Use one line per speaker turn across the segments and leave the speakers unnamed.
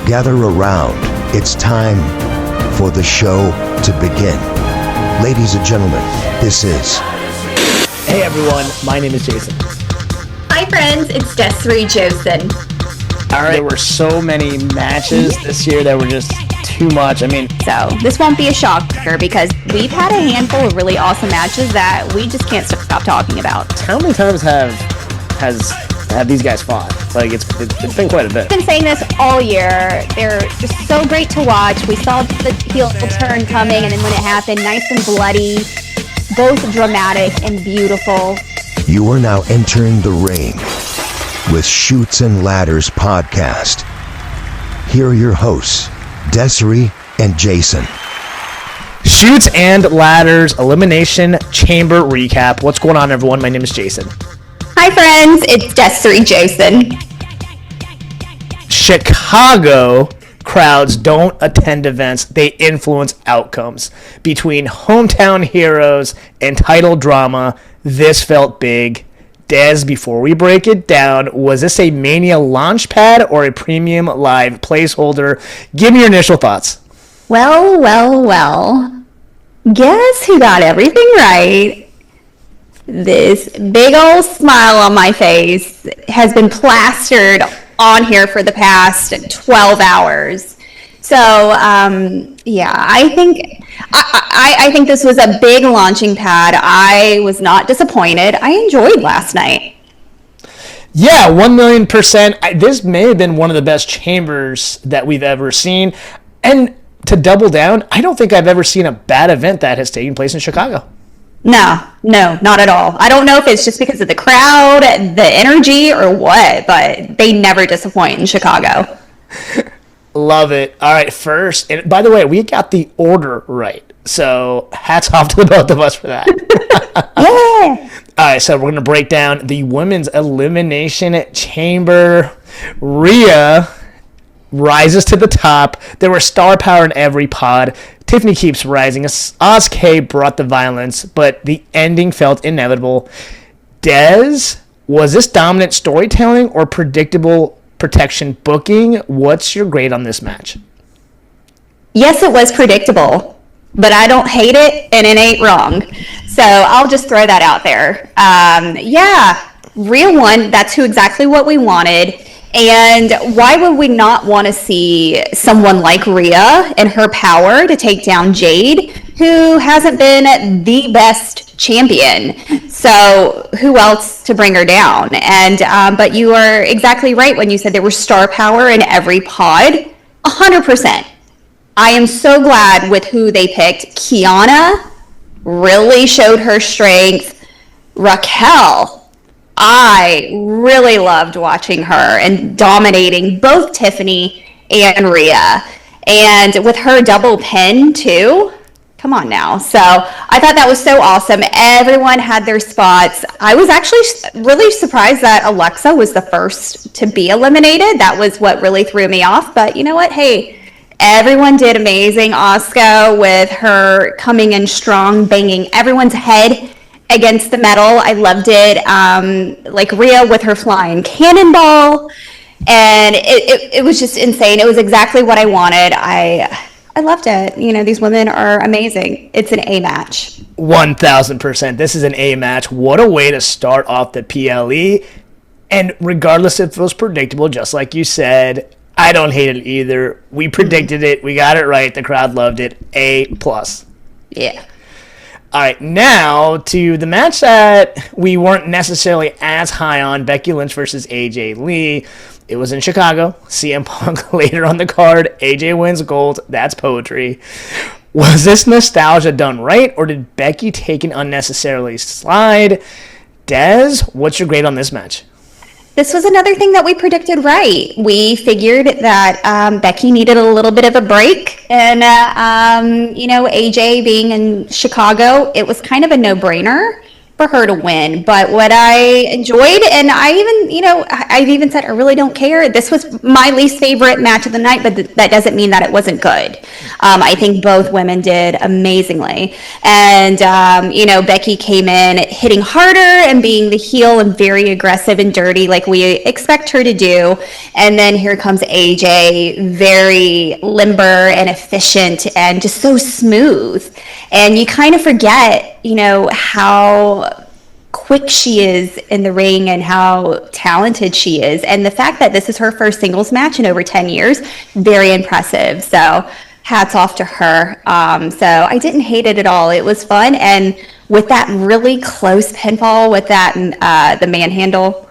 Gather around. It's time for the show to begin. Ladies and gentlemen, this is...
Hey everyone, my name is Jason.
Hi friends, it's desperation.
All right, there were so many matches this year that were just too much.
So this won't be a shocker because we've had a handful of really awesome matches that we just can't stop talking about.
How many times have these guys fought? Like it's been quite a bit.
I've been saying this all year. They're just so great to watch. We saw the heel turn coming, and then when it happened, nice and bloody, both dramatic and beautiful.
You are now entering the ring with Chutes and Ladders podcast. Here are your hosts, Desiree and Jason.
Chutes and Ladders Elimination Chamber recap. What's going on, everyone? My name is Jason.
Hi friends, it's desperation.
Chicago crowds don't attend events, they influence outcomes. Between hometown heroes and title drama, this felt big. Des, before we break it down, was this a Mania launch pad or a premium live placeholder? Give me your initial thoughts.
Well. Guess who got everything right? This big old smile on my face has been plastered on here for the past 12 hours. So, yeah, I think this was a big launching pad. I was not disappointed. I enjoyed last night.
Yeah, 1,000,000%. This may have been one of the best chambers that we've ever seen. And to double down, I don't think I've ever seen a bad event that has taken place in Chicago.
No, not at all. I don't know if it's just because of the crowd, the energy, or what, but they never disappoint in Chicago.
Love it. All right, first, and by the way, we got the order right. So hats off to the both of us for that.
Yeah.
All right, so we're going to break down the Women's Elimination Chamber. Rhea rises to the top. There was star power in every pod. Tiffany keeps rising. Asuka brought the violence, but the ending felt inevitable. Des, was this dominant storytelling or predictable protection booking? What's your grade on this match?
Yes, it was predictable, but I don't hate it, and it ain't wrong. So I'll just throw that out there. Yeah, Rhea won. That's exactly what we wanted. And why would we not want to see someone like Rhea and her power to take down Jade, who hasn't been the best champion? So who else to bring her down? And but you are exactly right when you said there was star power in every pod. 100%. I am so glad with who they picked. Kiana really showed her strength. Raquel, I really loved watching her and dominating both Tiffany and Rhea. And with her double pin too, come on now. So I thought that was so awesome. Everyone had their spots. I was actually really surprised that Alexa was the first to be eliminated. That was what really threw me off. But you know what? Hey, everyone did amazing. Asuka with her coming in strong, banging everyone's head against the metal. I loved it. Like Rhea with her flying cannonball, and it was just insane. It was exactly what I wanted. I loved it. You know, these women are amazing. It's an A match.
1,000%. This is an A match. What a way to start off the PLE. And regardless if it was predictable, just like you said, I don't hate it either. We predicted it. We got it right. The crowd loved it. A+.
Yeah.
All right, now to the match that we weren't necessarily as high on, Becky Lynch versus AJ Lee. It was in Chicago. CM Punk later on the card. AJ wins gold. That's poetry. Was this nostalgia done right, or did Becky take an unnecessarily slide? Des, what's your grade on this match?
This was another thing that we predicted right. We figured that Becky needed a little bit of a break. And, you know, AJ being in Chicago, it was kind of a no-brainer for for her to win. But what I enjoyed, and I've even said I really don't care. This was my least favorite match of the night, but that doesn't mean that it wasn't good. I think both women did amazingly. And, Becky came in hitting harder and being the heel and very aggressive and dirty like we expect her to do. And then here comes AJ, very limber and efficient and just so smooth. And you kind of forget, how quick she is in the ring and how talented she is. And the fact that this is her first singles match in over 10 years, very impressive. So hats off to her. So I didn't hate it at all. It was fun. And with that really close pinfall with that, the manhandle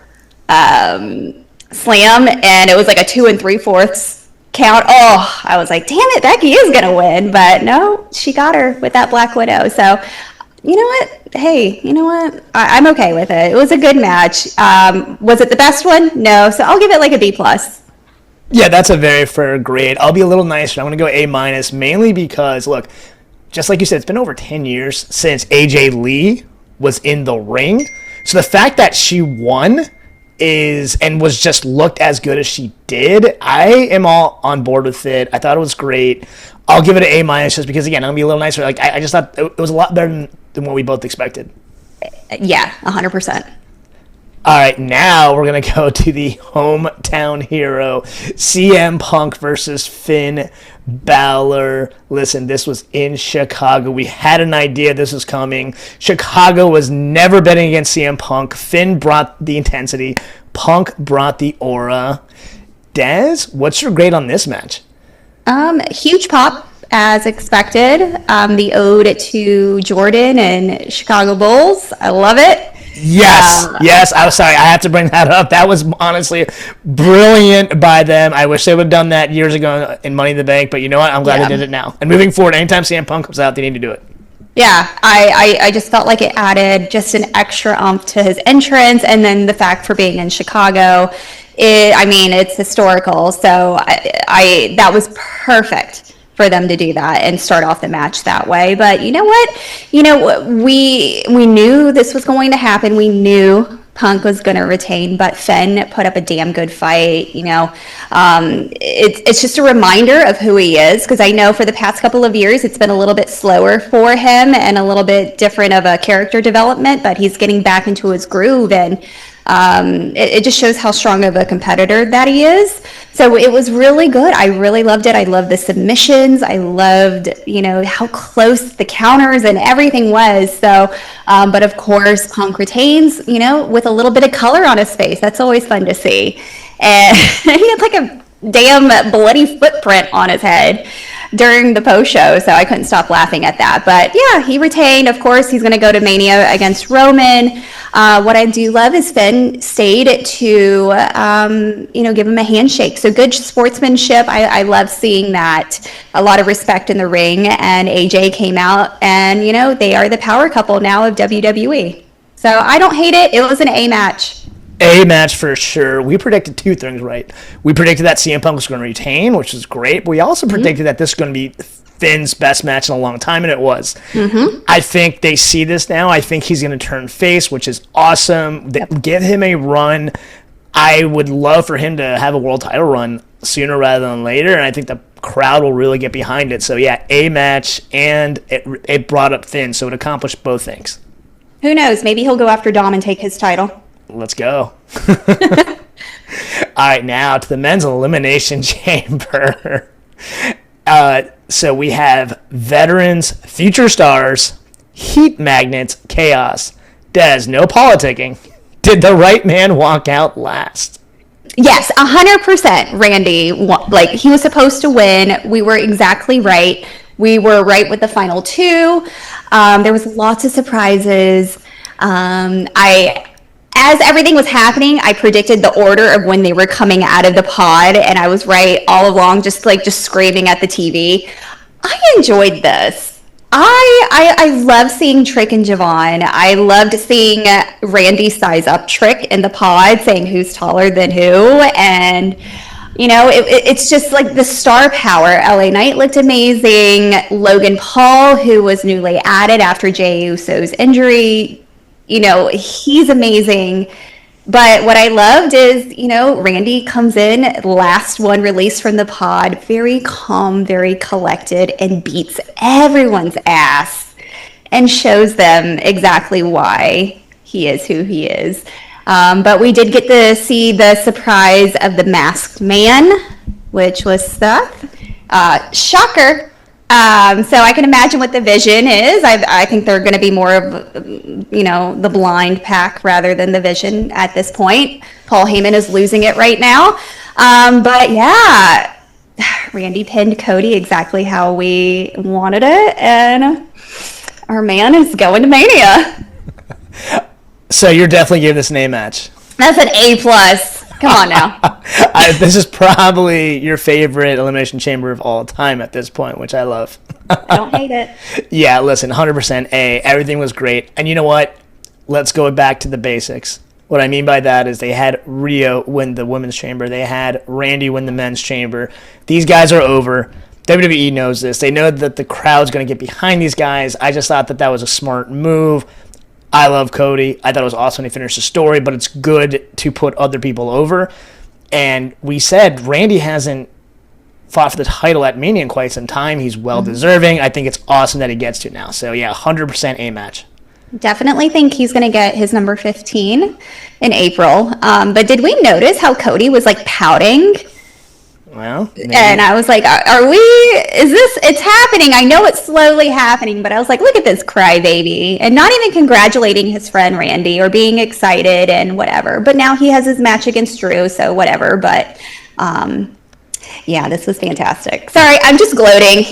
slam, and it was like a 2 3/4 count. Oh, I was like, damn it, Becky is going to win. But no, she got her with that Black Widow. So you know what? Hey, you know what? I'm okay with it. It was a good match. Was it the best one? No. So I'll give it like a B+.
Yeah, that's a very fair grade. I'll be a little nicer. I'm going to go A-, mainly because, look, just like you said, it's been over 10 years since AJ Lee was in the ring. So the fact that she won and was just looked as good as she did, I am all on board with it. I thought it was great. I'll give it an A- just because, again, I'm going to be a little nicer. Like I just thought it was a lot better than what we both expected.
Yeah, 100%.
All right, now we're going to go to the hometown hero, CM Punk versus Finn Balor. Listen, this was in Chicago. We had an idea this was coming. Chicago was never betting against CM Punk. Finn brought the intensity. Punk brought the aura. Des, what's your grade on this match?
Huge pop, as expected. The ode to Jordan and Chicago Bulls. I love it.
Yes. I'm sorry. I have to bring that up. That was honestly brilliant by them. I wish they would have done that years ago in Money in the Bank, but you know what? I'm glad they did it now. And moving forward, anytime CM Punk comes out, they need to do it.
Yeah, I just felt like it added just an extra oomph to his entrance, and then the fact for being in Chicago, it's historical. So I that was perfect for them to do that and start off the match that way. But you know what? We knew this was going to happen. We knew Punk was going to retain, but Finn put up a damn good fight. It's just a reminder of who he is, because I know for the past couple of years it's been a little bit slower for him and a little bit different of a character development, but he's getting back into his groove, and it just shows how strong of a competitor that he is. So it was really good. I really loved it. I loved the submissions. I loved, how close the counters and everything was. So, but of course, Punk retains, with a little bit of color on his face. That's always fun to see. And he had like a damn bloody footprint on his head during the post show, so I couldn't stop laughing at that. But yeah, he retained. Of course, he's going to go to Mania against Roman. What I do love is Finn stayed to, give him a handshake. So good sportsmanship. I love seeing that. A lot of respect in the ring. And AJ came out, and they are the power couple now of WWE. So I don't hate it. It was an A match.
A match for sure. We predicted two things right. We predicted that CM Punk was going to retain, which is great, but we also predicted that this is going to be Finn's best match in a long time, and it was. I think they see this now. I think he's going to turn face, which is awesome. Give him a run. I would love for him to have a world title run sooner rather than later, and I think the crowd will really get behind it. So yeah, A match, and it brought up Finn, so it accomplished both things.
Who knows? Maybe he'll go after Dom and take his title.
Let's go. All right, now to the men's elimination chamber. So we have veterans, future stars, heat magnets, chaos. Des, no politicking. Did the right man walk out last?
Yes, 100%, Randy. Like, he was supposed to win. We were exactly right. We were right with the final two. There was lots of surprises. As everything was happening, I predicted the order of when they were coming out of the pod, and I was right all along, just screaming at the TV. I enjoyed this. I love seeing Trick and Javon. I loved seeing Randy size up Trick in the pod, saying who's taller than who, and it's just like the star power. LA Knight looked amazing. Logan Paul, who was newly added after Jey Uso's injury, he's amazing. But what I loved is, Randy comes in, last one released from the pod, very calm, very collected, and beats everyone's ass and shows them exactly why he is who he is. But we did get to see the surprise of the masked man, which was Seth. Shocker. So I can imagine what the vision is. I think they're going to be more of, the blind pack rather than the vision at this point. Paul Heyman is losing it right now. But yeah, Randy pinned Cody exactly how we wanted it. And our man is going to Mania.
So you're definitely giving this an A match.
That's an A+. Come on now.
This is probably your favorite Elimination Chamber of all time at this point, which I love.
I don't hate it.
Yeah, listen, 100% A. Everything was great. And you know what? Let's go back to the basics. What I mean by that is they had Rhea win the women's chamber. They had Randy win the men's chamber. These guys are over. WWE knows this. They know that the crowd's going to get behind these guys. I just thought that was a smart move. I love Cody. I thought it was awesome when he finished the story, but it's good to put other people over. And we said Randy hasn't fought for the title at Mania in quite some time. He's well-deserving. I think it's awesome that he gets to now. So, yeah, 100% A match.
Definitely think he's going to get his number 15 in April. But did we notice how Cody was, pouting?
Well, maybe.
And I was like, it's happening. I know it's slowly happening, but I was like, look at this crybaby. And not even congratulating his friend Randy or being excited and whatever. But now he has his match against Drew, so whatever. But, yeah, this was fantastic. Sorry, I'm just gloating.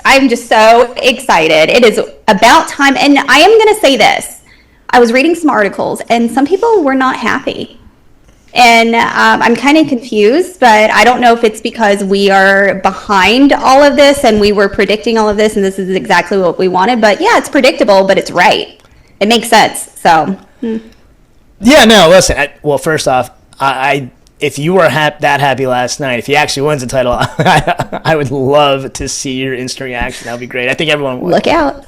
I'm just so excited. It is about time. And I am going to say this. I was reading some articles, and some people were not happy. And I'm kind of confused, but I don't know if it's because we are behind all of this and we were predicting all of this and this is exactly what we wanted. But yeah, it's predictable, but it's right. It makes sense. So.
Yeah, no, listen. First off, if you were that happy last night, if he actually wins the title, I would love to see your instant reaction. That would be great. I think everyone would.
Look out.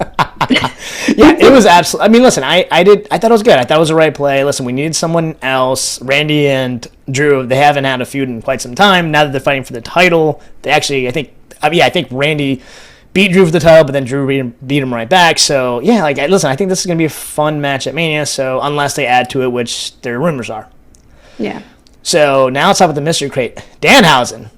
Yeah, it was absolutely. I mean, listen, I thought it was good. I thought it was the right play. Listen, we needed someone else. Randy and Drew, they haven't had a feud in quite some time. Now that they're fighting for the title, they actually, I think Randy beat Drew for the title, but then Drew beat him right back. So, yeah, listen, I think this is going to be a fun match at Mania, so unless they add to it, which their rumors are.
Yeah.
So, now let's talk about the mystery crate. Danhausen.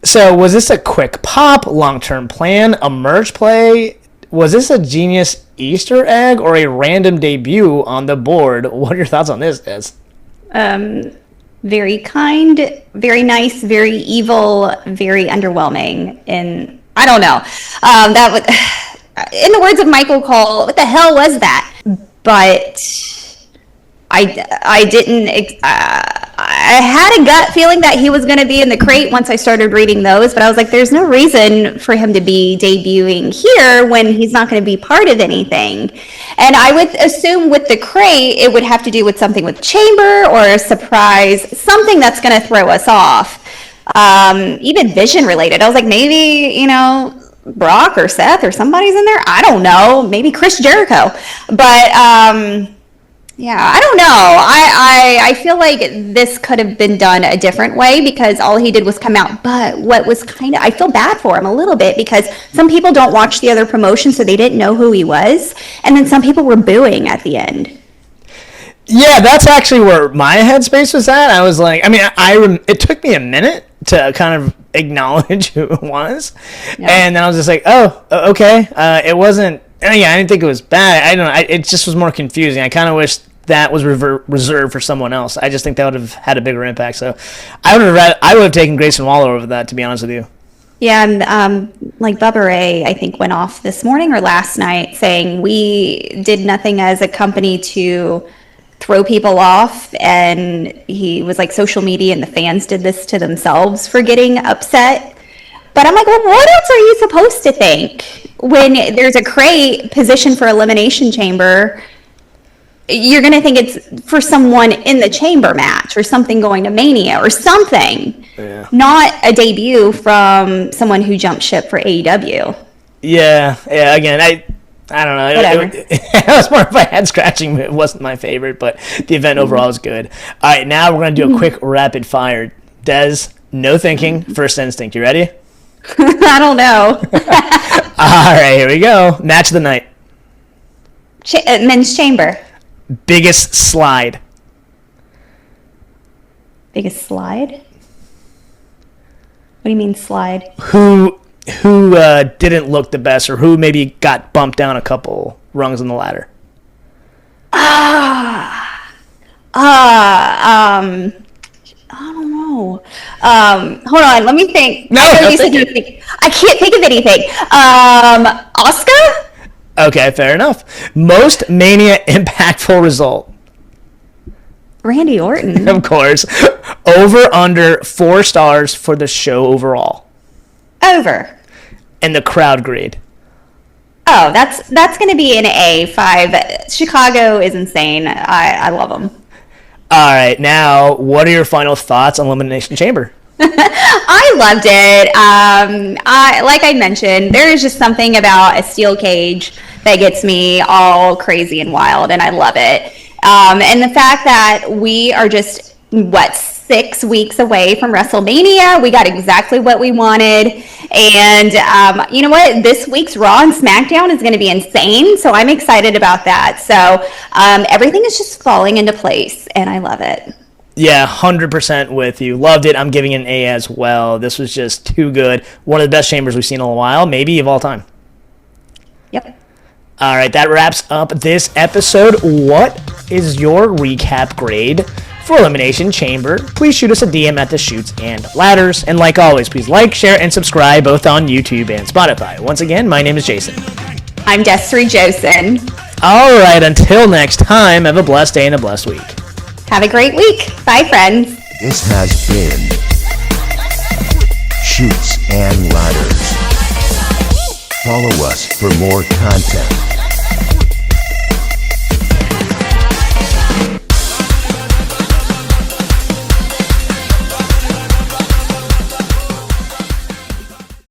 So was this a quick pop, long-term plan, a merge play? Was this a genius Easter egg or a random debut on the board? What are your thoughts on this, Des?
Very kind, very nice, very evil, very underwhelming. And I don't know. That was, in the words of Michael Cole, what the hell was that? But I didn't. I had a gut feeling that he was going to be in the crate once I started reading those, but I was like, there's no reason for him to be debuting here when he's not going to be part of anything. And I would assume with the crate, it would have to do with something with Chamber or a surprise, something that's going to throw us off. Even Vision related. I was like, maybe, Brock or Seth or somebody's in there. I don't know. Maybe Chris Jericho. But, yeah, I don't know. I feel like this could have been done a different way because all he did was come out. But what was I feel bad for him a little bit because some people don't watch the other promotion, so they didn't know who he was. And then some people were booing at the end.
Yeah, that's actually where my headspace was at. I was like, it took me a minute to kind of acknowledge who it was. Yeah. And then I was just like, oh, okay. It wasn't, I didn't think it was bad. I don't know. It just was more confusing. I kind of wish that was reserved for someone else. I just think that would have had a bigger impact. So I would have taken Grayson Waller over that, to be honest with you.
Yeah, and Bubba Ray, I think, went off this morning or last night saying we did nothing as a company to throw people off, and he was like, social media and the fans did this to themselves for getting upset. But I'm like, well, what else are you supposed to think when there's a crate positioned for Elimination Chamber? You're going to think it's for someone in the Chamber match or something going to Mania or something. Yeah. Not a debut from someone who jumped ship for AEW.
Yeah. Again, I don't know.
Whatever.
It was more of a head scratching. It wasn't my favorite, but the event overall was good. All right, now we're going to do a quick rapid fire. Des, no thinking, first instinct. You ready?
I don't know.
All right, here we go. Match of the night.
Men's chamber.
Biggest slide.
Biggest slide? What do you mean slide?
Who didn't look the best, or who maybe got bumped down a couple rungs on the ladder?
I don't know. Hold on, let me think.
No,
I can't think of anything. Oscar?
Okay, fair enough. Most Mania impactful result.
Randy Orton.
Of course. Over under 4 stars for the show overall.
Over.
And the crowd grade.
Oh, that's going to be an A5. Chicago is insane. I love them.
All right, now what are your final thoughts on Elimination Chamber?
I loved it. Like I mentioned, there is just something about a steel cage that gets me all crazy and wild, and I love it. And the fact that we are just, 6 weeks away from WrestleMania. We got exactly what we wanted. And you know what? This week's Raw and SmackDown is going to be insane. So I'm excited about that. So everything is just falling into place, and I love it.
Yeah, 100% with you. Loved it. I'm giving it an A as well. This was just too good. One of the best chambers we've seen in a while, maybe of all time.
Yep.
All right, that wraps up this episode. What is your recap grade for Elimination Chamber? Please shoot us a DM at the Shoots and Ladders. And like always, please like, share, and subscribe both on YouTube and Spotify. Once again, my name is Jason.
I'm Desiree Josen.
All right, until next time, have a blessed day and a blessed week.
Have a great week. Bye, friends.
This has been Shoots and Ladders. Follow us for more content.